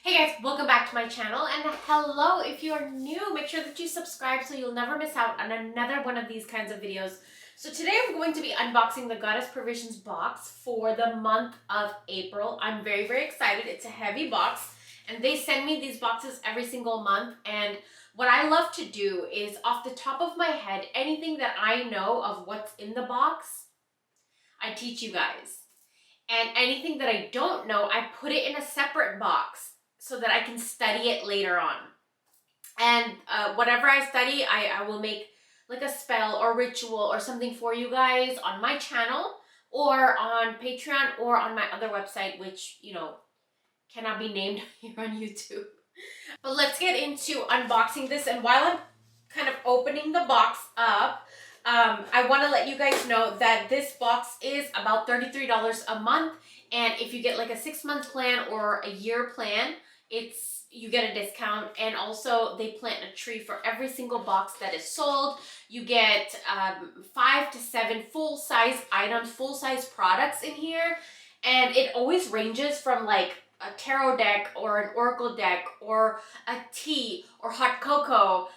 Hey guys, welcome back to my channel, and hello if you are new, make sure that you subscribe so you'll never miss out on another one of these kinds of videos. So today I'm going to be unboxing the Goddess Provisions box for the month of April. I'm very excited. It's a heavy box and they send me these boxes every single month, and what I love to do is off the top of my head, anything that I know of what's in the box, I teach you guys. And anything that I don't know, I put it in a separate box so that I can study it later on. And whatever I study, I will make like a spell or ritual or something for you guys on my channel or on Patreon or on my other website, which, you know, cannot be named here on YouTube. But let's get into unboxing this. And while I'm kind of opening the box up, I want to let you guys know that this box is about $33 a month. And if you get like a 6-month plan or a year plan, you get a discount. And also they plant a tree for every single box that is sold. You get 5 to 7 full-size items, full-size products in here. And it always ranges from like a tarot deck or an oracle deck or a tea or hot cocoa,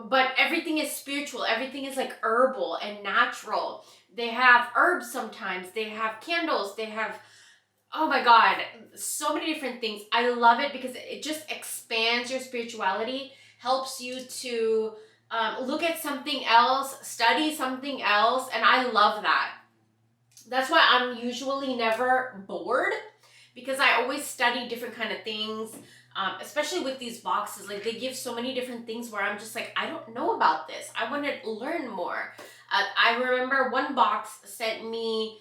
but everything is spiritual. Everything is like herbal and natural. They have herbs sometimes, they have candles, they have, oh my god, so many different things. I love it because it just expands your spirituality, helps you to look at something else, study something else, and I love that. That's why I'm usually never bored, because I always study different kind of things, especially with these boxes. Like, they give so many different things where I'm just like, I don't know about this. I want to learn more. I remember one box sent me,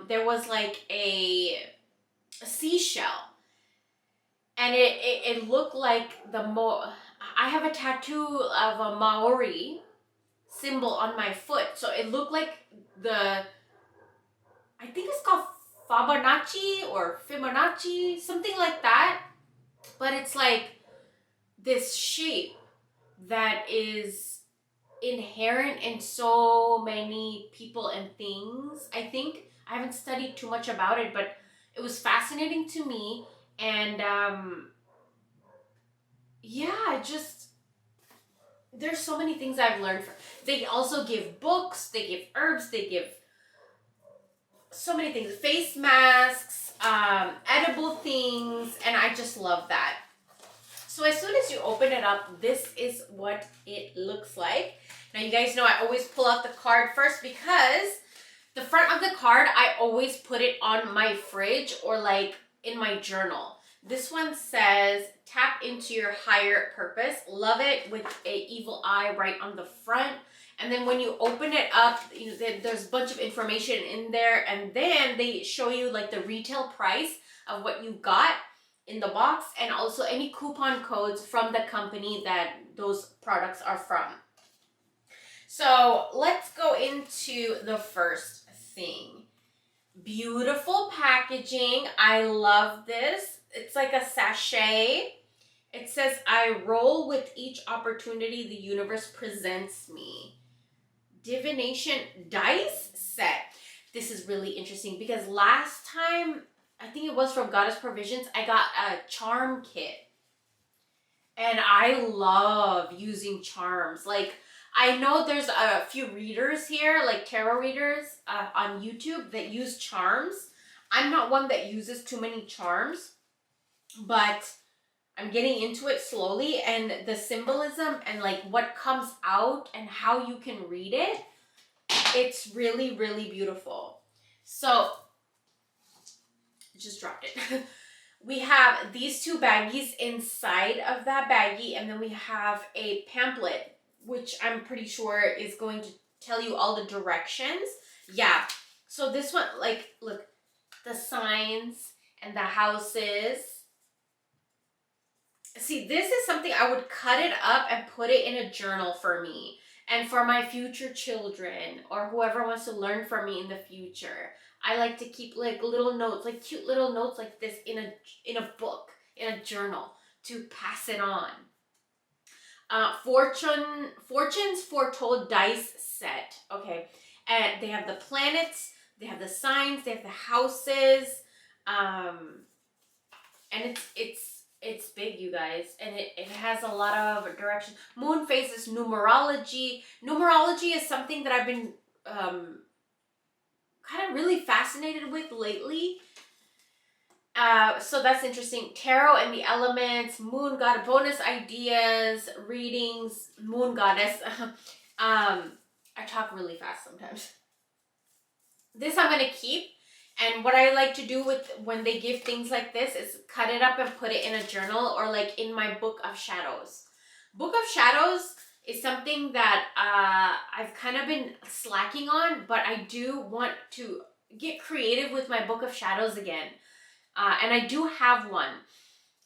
there was like a seashell, and it looked like I have a tattoo of a Maori symbol on my foot, so it looked like I think it's called Fibonacci, something like that. But it's like this shape that is inherent in so many people and things. I think I haven't studied too much about it, but it was fascinating to me. And yeah, just there's so many things I've learned from. They also give books, they give herbs, they give so many things, face masks, edible things, and I just love that. So as soon as you open it up, this is what it looks like. Now, you guys know I always pull out the card first, because the front of the card, I always put it on my fridge or like in my journal. This one says, tap into your higher purpose. Love it, with a evil eye right on the front. And then when you open it up, you know, there's a bunch of information in there, and then they show you like the retail price of what you got in the box, and also any coupon codes from the company that those products are from. So let's go into the first thing. Beautiful packaging. I love this. It's like a sachet. It says, I roll with each opportunity the universe presents me. Divination dice set. This is really interesting because last time, I think it was from Goddess Provisions, I got a charm kit. And I love using charms. Like, I know there's a few readers here, like tarot readers on YouTube, that use charms. I'm not one that uses too many charms, but I'm getting into it slowly, and the symbolism and like what comes out and how you can read it, it's really beautiful. So, just dropped it. We have these 2 baggies inside of that baggie, and then we have a pamphlet, which I'm pretty sure is going to tell you all the directions. Yeah, so this one, like, look, the signs and the houses. See, this is something I would cut it up and put it in a journal for me and for my future children or whoever wants to learn from me in the future. I like to keep like little notes, like cute little notes like this in a book, in a journal, to pass it on. Fortunes Foretold dice set. Okay, and they have the planets, they have the signs, they have the houses, and it's big. guys, and it has a lot of direction. Moon phases, numerology. Numerology is something that I've been kind of really fascinated with lately. So that's interesting. Tarot and the elements, moon god, bonus ideas, readings, moon goddess. I talk really fast sometimes. This I'm going to keep. And what I like to do with when they give things like this is cut it up and put it in a journal or like in my book of shadows. Book of shadows is something that I've kind of been slacking on, but I do want to get creative with my book of shadows again. And I do have one.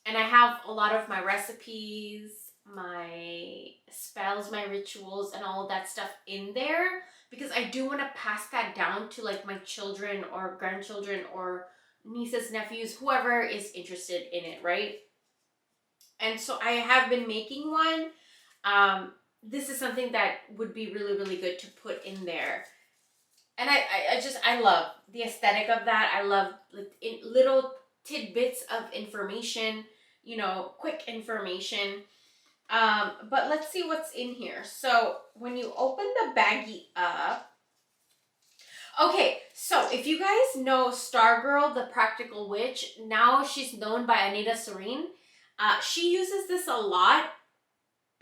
And I have a lot of my recipes, my spells, my rituals, and all of that stuff in there, because I do want to pass that down to like my children or grandchildren or nieces, nephews, whoever is interested in it, right? And so I have been making one. This is something that would be really, really good to put in there. And I love the aesthetic of that. I love little tidbits of information, you know, quick information. But let's see what's in here. So when you open the baggie up, okay, so if you guys know Stargirl, the Practical Witch, now she's known by Anita Serene. She uses this a lot.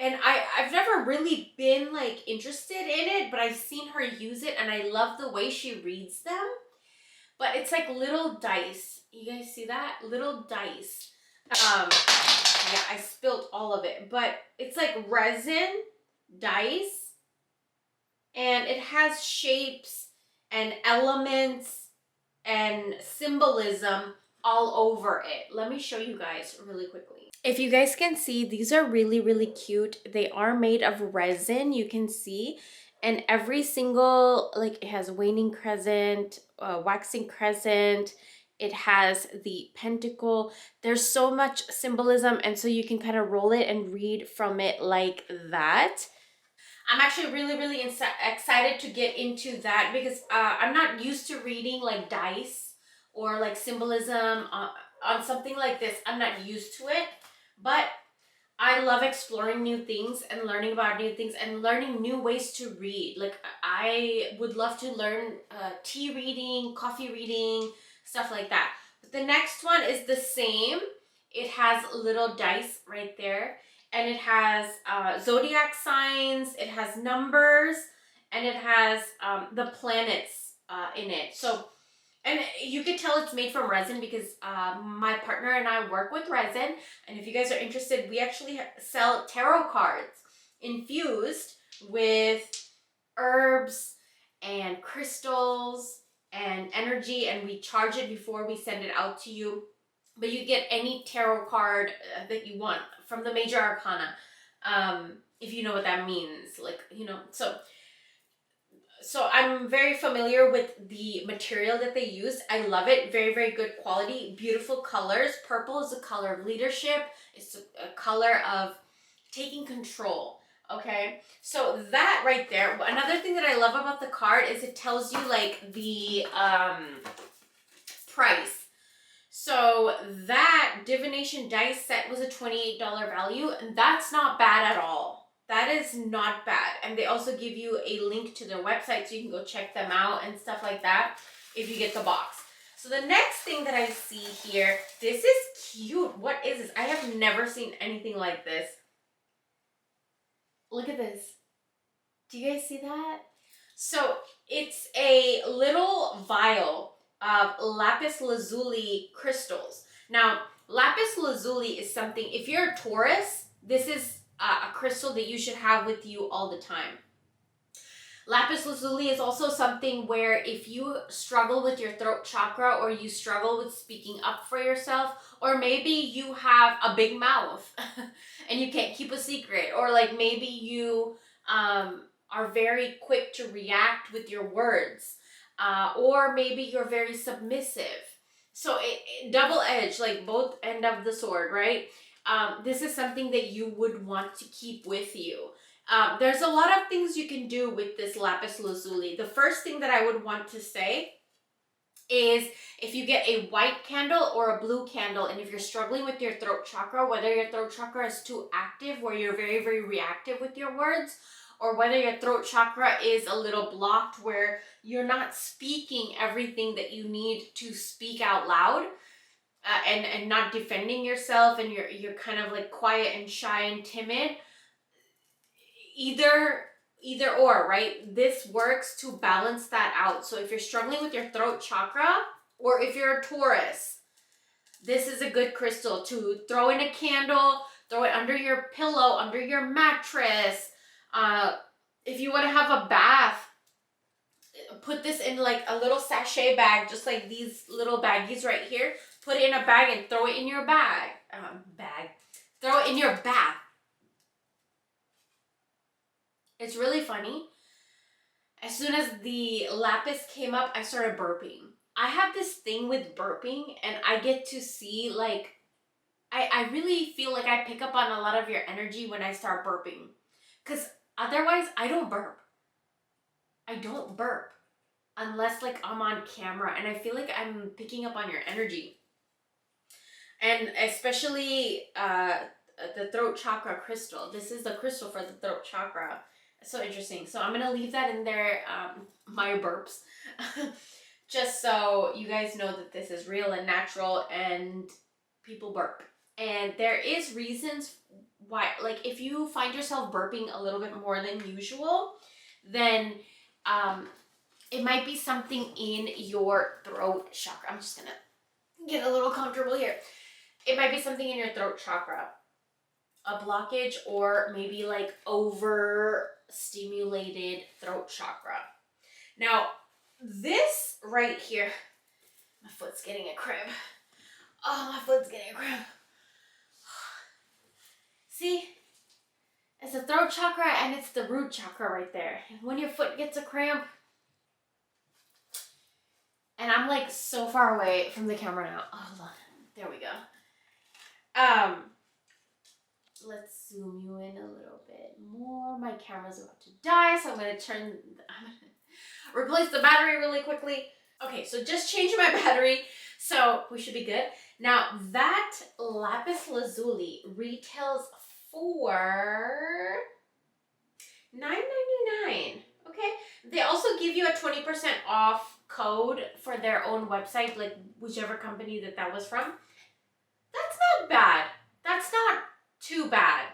And I've never really been like interested in it, but I've seen her use it and I love the way she reads them. But it's like little dice. You guys see that? Little dice. Yeah, I spilled all of it. But it's like resin dice. And it has shapes and elements and symbolism all over it. Let me show you guys really quickly. If you guys can see, these are really, really cute. They are made of resin, you can see. And every single, like it has waning crescent, waxing crescent. It has the pentacle. There's so much symbolism, and so you can kind of roll it and read from it like that. I'm actually really, really excited to get into that because I'm not used to reading like dice or like symbolism on something like this. I'm not used to it, but I love exploring new things and learning about new things and learning new ways to read. Like I would love to learn tea reading, coffee reading, stuff like that. But the next one is the same. It has little dice right there. And it has zodiac signs, it has numbers, and it has the planets in it. So, and you can tell it's made from resin because my partner and I work with resin. And if you guys are interested, we actually sell tarot cards infused with herbs and crystals and energy, and we charge it before we send it out to you. But you get any tarot card that you want from the major arcana, if you know what that means. Like, you know, so I'm very familiar with the material that they use. I love it. Very, very good quality. Beautiful colors. Purple is a color of leadership. It's a color of taking control. Okay, so that right there. Another thing that I love about the card is it tells you like the price. So that divination dice set was a $28 value, and that's not bad at all. That is not bad. And they also give you a link to their website so you can go check them out and stuff like that if you get the box. So the next thing that I see here, this is cute. What is this? I have never seen anything like this. Look at this. Do you guys see that? So it's a little vial of Lapis Lazuli crystals. Now, Lapis Lazuli is something, if you're a Taurus, this is a crystal that you should have with you all the time. Lapis Lazuli is also something where if you struggle with your throat chakra or you struggle with speaking up for yourself, or maybe you have a big mouth and you can't keep a secret, or like maybe you are very quick to react with your words, or maybe you're very submissive. So it double-edged, like both end of the sword, right? This is something that you would want to keep with you. There's a lot of things you can do with this Lapis Lazuli. The first thing that I would want to say is if you get a white candle or a blue candle, and if you're struggling with your throat chakra, whether your throat chakra is too active where you're very, very reactive with your words, or whether your throat chakra is a little blocked where you're not speaking everything that you need to speak out loud, and not defending yourself, and you're kind of like quiet and shy and timid. Either or, right? This works to balance that out. So if you're struggling with your throat chakra, or if you're a Taurus, this is a good crystal to throw in a candle, throw it under your pillow, under your mattress. If you want to have a bath, put this in like a little sachet bag, just like these little baggies right here. Put it in a bag and throw it in your bag. Throw it in your bath. It's really funny. As soon as the lapis came up, I started burping. I have this thing with burping, and I get to see, like, I really feel like I pick up on a lot of your energy when I start burping. Because otherwise, I don't burp. I don't burp. Unless, like, I'm on camera, and I feel like I'm picking up on your energy. And especially the throat chakra crystal. This is the crystal for the throat chakra. So interesting. So I'm going to leave that in there, my burps, just so you guys know that this is real and natural and people burp. And there is reasons why, like if you find yourself burping a little bit more than usual, then it might be something in your throat chakra. I'm just going to get a little comfortable here. It might be something in your throat chakra, a blockage, or maybe like overstimulated throat chakra. Now, this right here, my foot's getting a cramp. Oh, my foot's getting a cramp. See, it's the throat chakra and it's the root chakra right there. And when your foot gets a cramp, and I'm like so far away from the camera now. Oh, hold on. There we go. Let's zoom you in a little bit more. My camera's about to die, so I'm gonna replace the battery really quickly. Okay, so just changed my battery, so we should be good. Now, that Lapis Lazuli retails for $9.99. Okay, they also give you a 20% off code for their own website, like whichever company that was from. That's not bad. That's not too bad,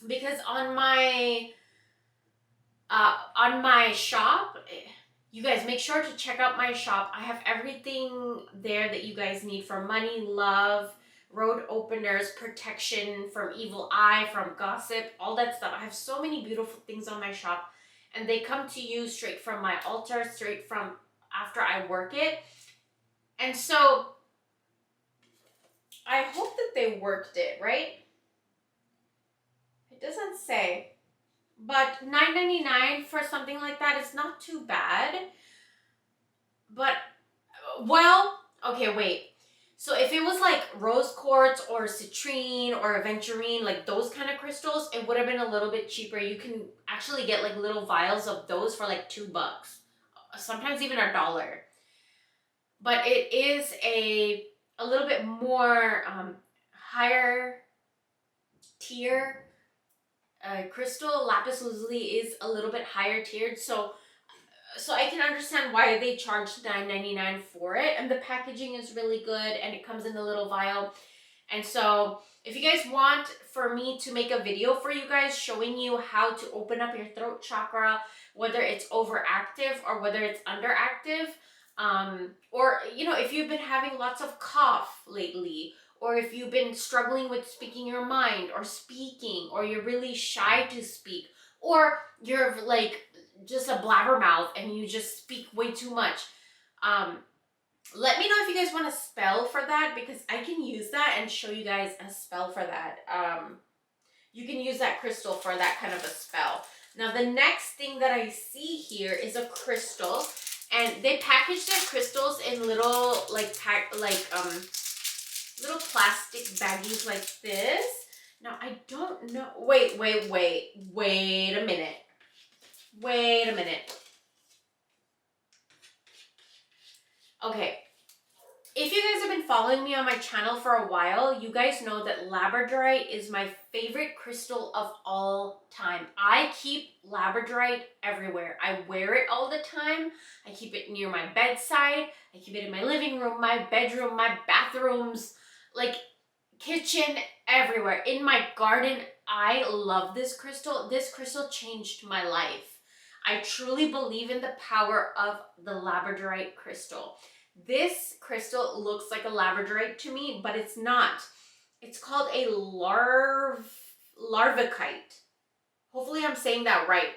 because on my shop, you guys make sure to check out my shop. I have everything there that you guys need, from money, love, road openers, protection from evil eye, from gossip, all that stuff. I have so many beautiful things on my shop, and they come to you straight from my altar, straight from after I work it. And so I hope that they worked it, right? It doesn't say. But $9.99 for something like that is not too bad. But, well, okay, wait. So if it was like rose quartz or citrine or aventurine, like those kind of crystals, it would have been a little bit cheaper. You can actually get like little vials of those for like $2. Sometimes even $1. But it is a little bit more higher tier crystal. Lapis Lazuli is a little bit higher tiered, so I can understand why they charged $9.99 for it. And the packaging is really good, and it comes in a little vial. And so if you guys want for me to make a video for you guys showing you how to open up your throat chakra, whether it's overactive or whether it's underactive, or, you know, if you've been having lots of cough lately, or if you've been struggling with speaking your mind or speaking, or you're really shy to speak, or you're like just a blabbermouth and you just speak way too much, let me know if you guys want a spell for that, because I can use that and show you guys a spell for that. You can use that crystal for that kind of a spell. Now, the next thing that I see here is a crystal. And they package their crystals in little little plastic baggies like this. Now, I don't know. Wait a minute. Okay, if you guys have been following me on my channel for a while, you guys know that labradorite is my favorite crystal of all time. I keep labradorite everywhere. I wear it all the time. I keep it near my bedside. I keep it in my living room, my bedroom, my bathrooms, like kitchen, everywhere. In my garden, I love this crystal. This crystal changed my life. I truly believe in the power of the labradorite crystal. This crystal looks like a labradorite to me, but it's not. It's called a larvikite. Hopefully I'm saying that right.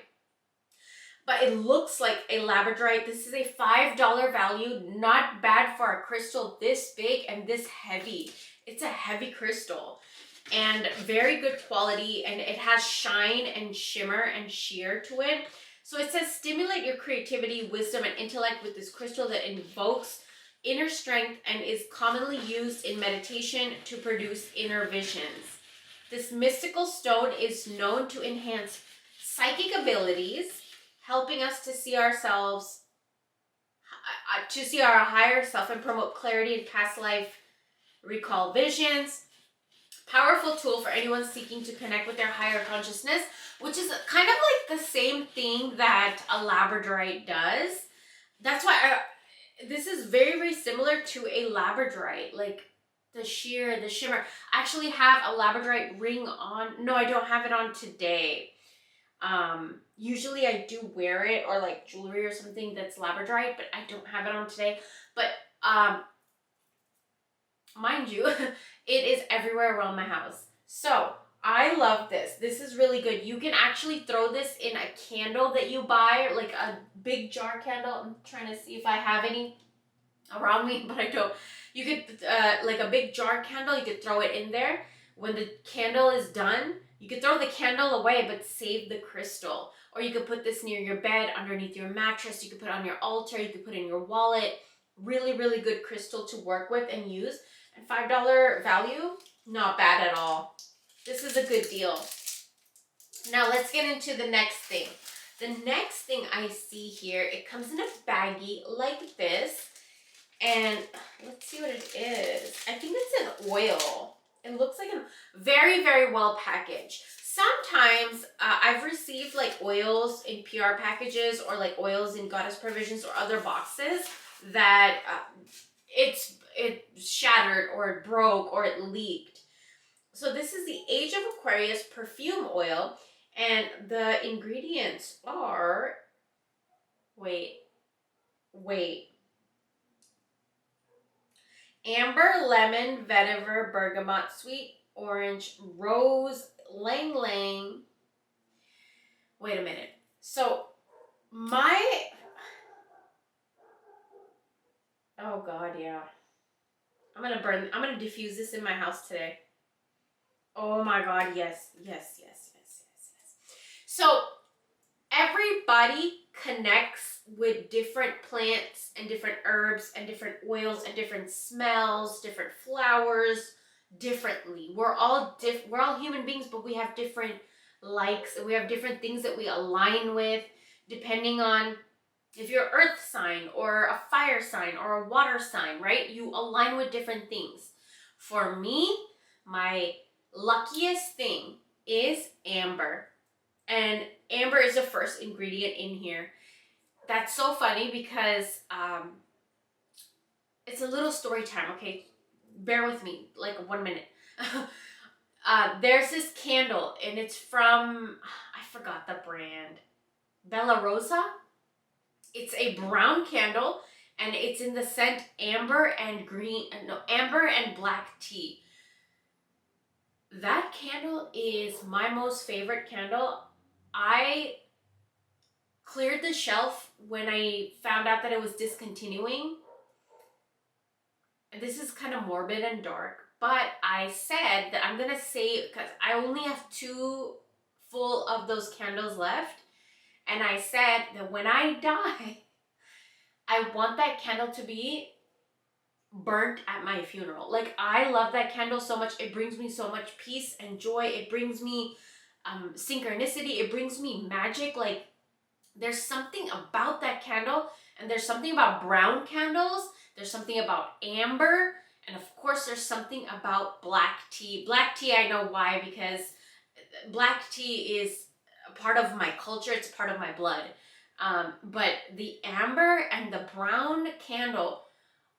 But it looks like a labradorite. This is a $5 value. Not bad for a crystal this big and this heavy. It's a heavy crystal and very good quality, and it has shine and shimmer and sheer to it. So it says stimulate your creativity, wisdom, and intellect with this crystal that invokes inner strength and is commonly used in meditation to produce inner visions. This mystical stone is known to enhance psychic abilities, helping us to see ourselves, to see our higher self and promote clarity in past life, recall visions. Powerful tool for anyone seeking to connect with their higher consciousness, which is kind of like the same thing that a labradorite does. That's why this is very, very similar to a labradorite, like the sheer, the shimmer. I actually have a labradorite ring on. No, I don't have it on today. Usually I do wear it, or like jewelry or something that's labradorite, but I don't have it on today. But mind you, it is everywhere around my house. So I love this. This is really good. You can actually throw this in a candle that you buy, like a big jar candle. I'm trying to see if I have any around me, but I don't. You could, like a big jar candle, you could throw it in there. When the candle is done, you could throw the candle away, but save the crystal. Or you could put this near your bed, underneath your mattress. You could put it on your altar. You could put it in your wallet. Really, really good crystal to work with and use. And $5 value, not bad at all. This is a good deal. Now let's get into the next thing. The next thing I see here, it comes in a baggie like this. And let's see what it is. I think it's an oil. It looks like a very, very well packaged. Sometimes I've received like oils in PR packages, or like oils in Goddess Provisions or other boxes that it shattered, or it broke, or it leaked. So this is the Age of Aquarius perfume oil, and the ingredients are, wait, amber, lemon, vetiver, bergamot, sweet orange, rose, lang lang. Wait a minute. So oh God, yeah. I'm gonna diffuse this in my house today. Oh my God, yes. So everybody connects with different plants and different herbs and different oils and different smells, different flowers differently. We're all human beings, but we have different likes, and we have different things that we align with depending on if you're earth sign or a fire sign or a water sign, right? You align with different things. For me, my luckiest thing is amber. And amber is the first ingredient in here. That's so funny because it's a little story time, okay? Bear with me, like 1 minute. There's this candle, and it's from, I forgot the brand, Bella Rosa. It's a brown candle, and it's in the scent amber and black tea. That candle is my most favorite candle. I cleared the shelf when I found out that it was discontinuing. This is kind of morbid and dark, but I said that I'm gonna save, because I only have 2 full of those candles left. And I said that when I die, I want that candle to be burnt at my funeral. Like, I love that candle so much. It brings me so much peace and joy. It brings me synchronicity. It brings me magic. Like, there's something about that candle, and there's something about brown candles There's something about amber. And of course, there's something about black tea. Black tea, I know why, because black tea is a part of my culture. It's part of my blood. But the amber and the brown candle,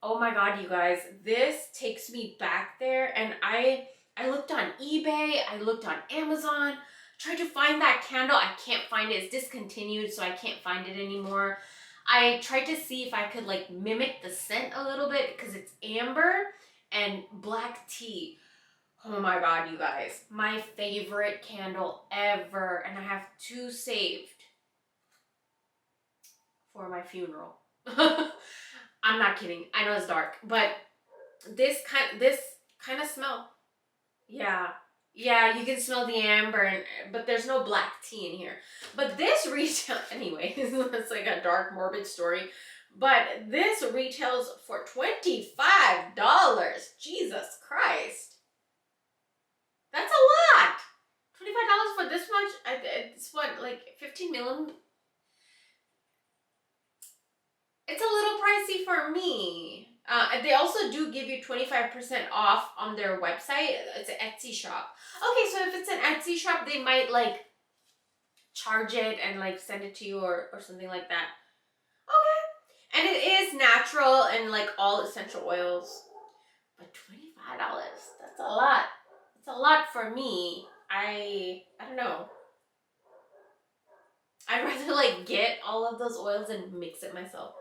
oh my God, you guys, this takes me back there. And I looked on eBay, I looked on Amazon, tried to find that candle. I can't find it. It's discontinued, so I can't find it anymore. I tried to see if I could like mimic the scent a little bit because it's amber and black tea. Oh my God, you guys, my favorite candle ever. And I have 2 saved for my funeral. I'm not kidding. I know it's dark, but this kind of smell. Yeah. Yeah, you can smell the amber, but there's no black tea in here. But this retail, anyway, it's like a dark, morbid story. But this retails for $25. Jesus Christ. That's a lot. $25 for this much? It's what, like 15 million? It's a little pricey for me. They also do give you 25% off on their website. It's an Etsy shop. Okay, so if it's an Etsy shop, they might like charge it and like send it to you or something like that. Okay. And it is natural and like all essential oils. But $25, that's a lot. It's a lot for me. I don't know. I'd rather like get all of those oils and mix it myself.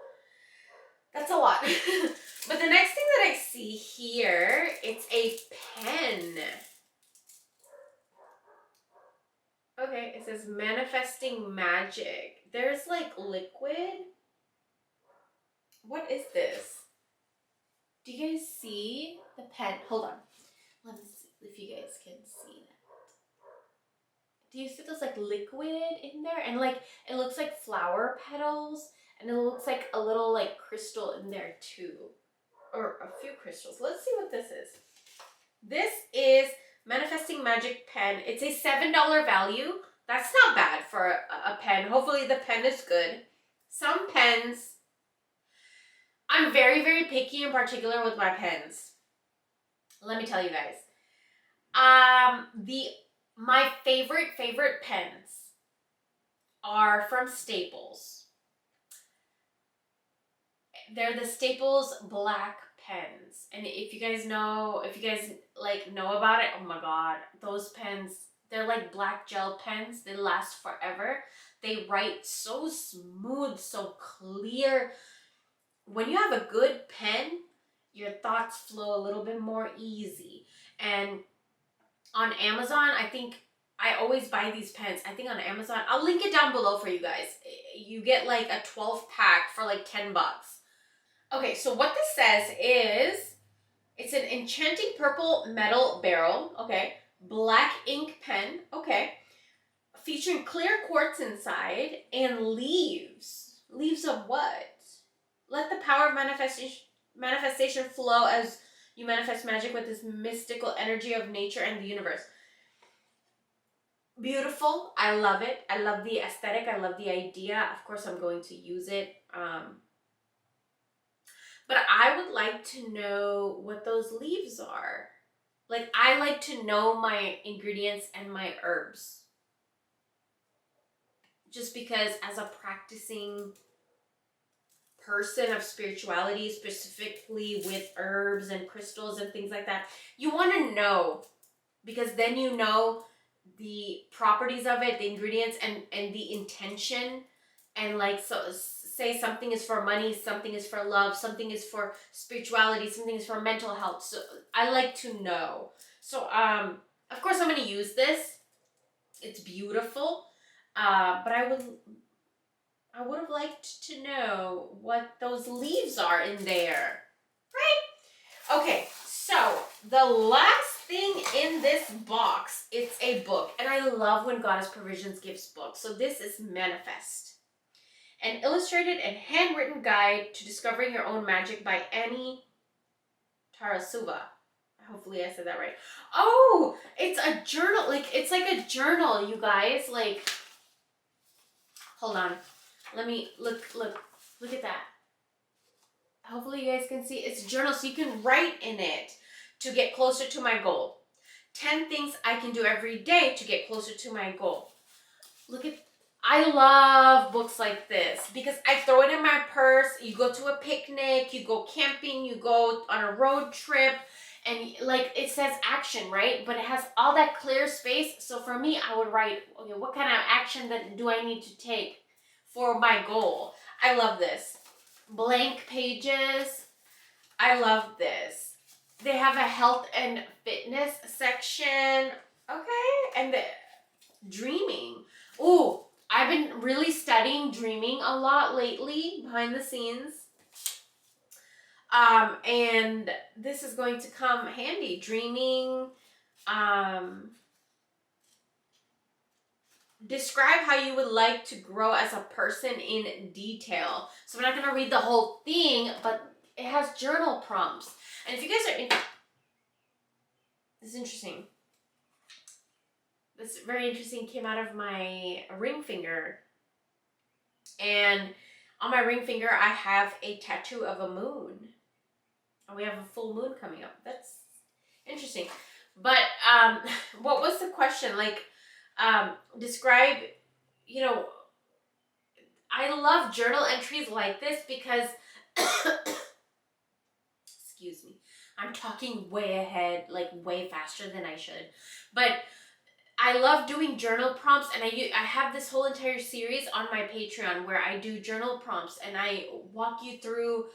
That's a lot. But the next thing that I see here, it's a pen. Okay, it says manifesting magic. There's like liquid. What is this? Do you guys see the pen? Hold on. Let me see if you guys can see that. Do you see those like liquid in there? And like it looks like flower petals. And it looks like a little like crystal in there too. Or a few crystals. Let's see what this is. This is Manifesting Magic Pen. It's a $7 value. That's not bad for a pen. Hopefully the pen is good. Some pens, I'm very, very picky and particular with my pens. Let me tell you guys. My favorite pens are from Staples. They're the Staples black pens. And if you guys know about it, oh my God, those pens, they're like black gel pens. They last forever. They write so smooth, so clear. When you have a good pen, your thoughts flow a little bit more easy. And on Amazon, I think I always buy these pens. I think on Amazon, I'll link it down below for you guys. You get like a 12 pack for like $10. Okay, so what this says is, it's an enchanting purple metal barrel, okay, black ink pen, okay, featuring clear quartz inside and leaves. Leaves of what? Let the power of manifestation flow as you manifest magic with this mystical energy of nature and the universe. Beautiful. I love it. I love the aesthetic. I love the idea. Of course, I'm going to use it. But I would like to know what those leaves are. Like, I like to know my ingredients and my herbs. Just because as a practicing person of spirituality, specifically with herbs and crystals and things like that, you want to know. Because then you know the properties of it, the ingredients, and the intention. And like, so say something is for money, something is for love, something is for spirituality, something is for mental health. So I like to know. So of course I'm going to use this. It's beautiful. But I would have liked to know what those leaves are in there. Right? Okay, so the last thing in this box, it's a book. And I love when Goddess Provisions gives books. So this is Manifest. An illustrated and handwritten guide to discovering your own magic by Annie Tarasuva. Hopefully I said that right. Oh, it's a journal. Like, it's like a journal, you guys. Like, hold on. Let me look at that. hopefully you guys can see, it's a journal, so you can write in it to get closer to my goal. 10 things I can do every day to get closer to my goal. Look at, I love books like this because I throw it in my purse. You go to a picnic, you go camping, you go on a road trip, and like it says action, right? But it has all that clear space. So for me, I would write, okay, what kind of action that do I need to take for my goal? I love this. Blank pages. I love this. They have a health and fitness section. Okay. And the dreaming. Ooh, I've been really studying dreaming a lot lately behind the scenes. And this is going to come handy. Dreaming. Describe how you would like to grow as a person in detail. So I'm not going to read the whole thing, but it has journal prompts. And if you guys are this is interesting. This very interesting came out of my ring finger. And on my ring finger, I have a tattoo of a moon. And we have a full moon coming up. That's interesting. But what was the question? Like, describe, you know, I love journal entries like this because, excuse me, I'm talking way ahead, like way faster than I should. But I love doing journal prompts, and I have this whole entire series on my Patreon where I do journal prompts and I walk you through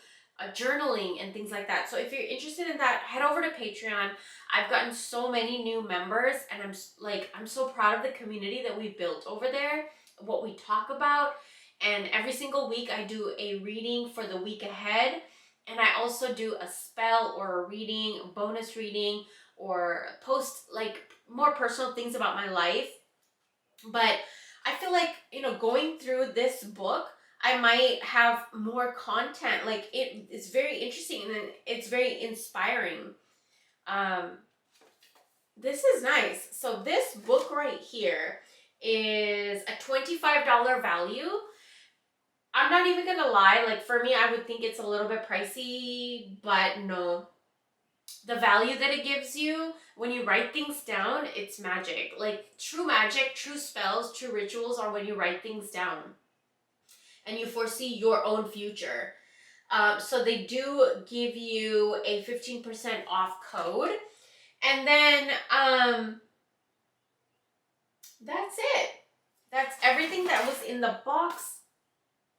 journaling and things like that. So if you're interested in that, head over to Patreon. I've gotten so many new members, and I'm so proud of the community that we built over there, what we talk about. And every single week I do a reading for the week ahead, and I also do a spell or a reading, a bonus reading, or post like more personal things about my life. But I feel like, you know, going through this book, I might have more content. Like it's very interesting and it's very inspiring. This is nice. So this book right here is a $25 value. I'm not even gonna lie, like for me, I would think it's a little bit pricey, but no. The value that it gives you when you write things down, it's magic. Like true magic, true spells, true rituals are when you write things down and you foresee your own future. So they do give you a 15% off code. And then that's it. That's everything that was in the box.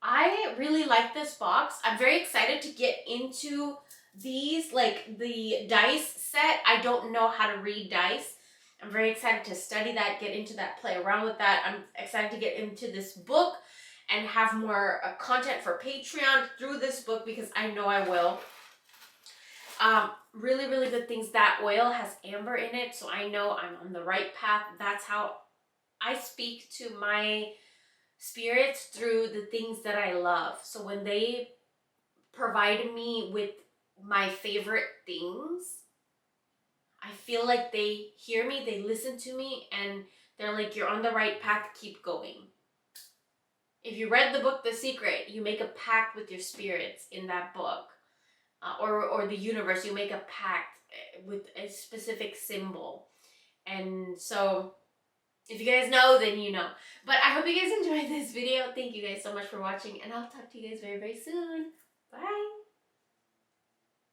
I really like this box. I'm very excited to get into these, like the dice set. I don't know how to read dice. I'm very excited to study that, get into that, play around with that. I'm excited to get into this book and have more content for Patreon through this book because I know I will. Really, really good things. That oil has amber in it, so I know I'm on the right path. That's how I speak to my spirits, through the things that I love. So when they provide me with my favorite things, I feel like they hear me, they listen to me, and they're like, you're on the right path, keep going. If you read the book The Secret, you make a pact with your spirits in that book. Or the universe, you make a pact with a specific symbol. And so if you guys know, then you know. But I hope you guys enjoyed this video. Thank you guys so much for watching, and I'll talk to you guys very, very soon. Bye.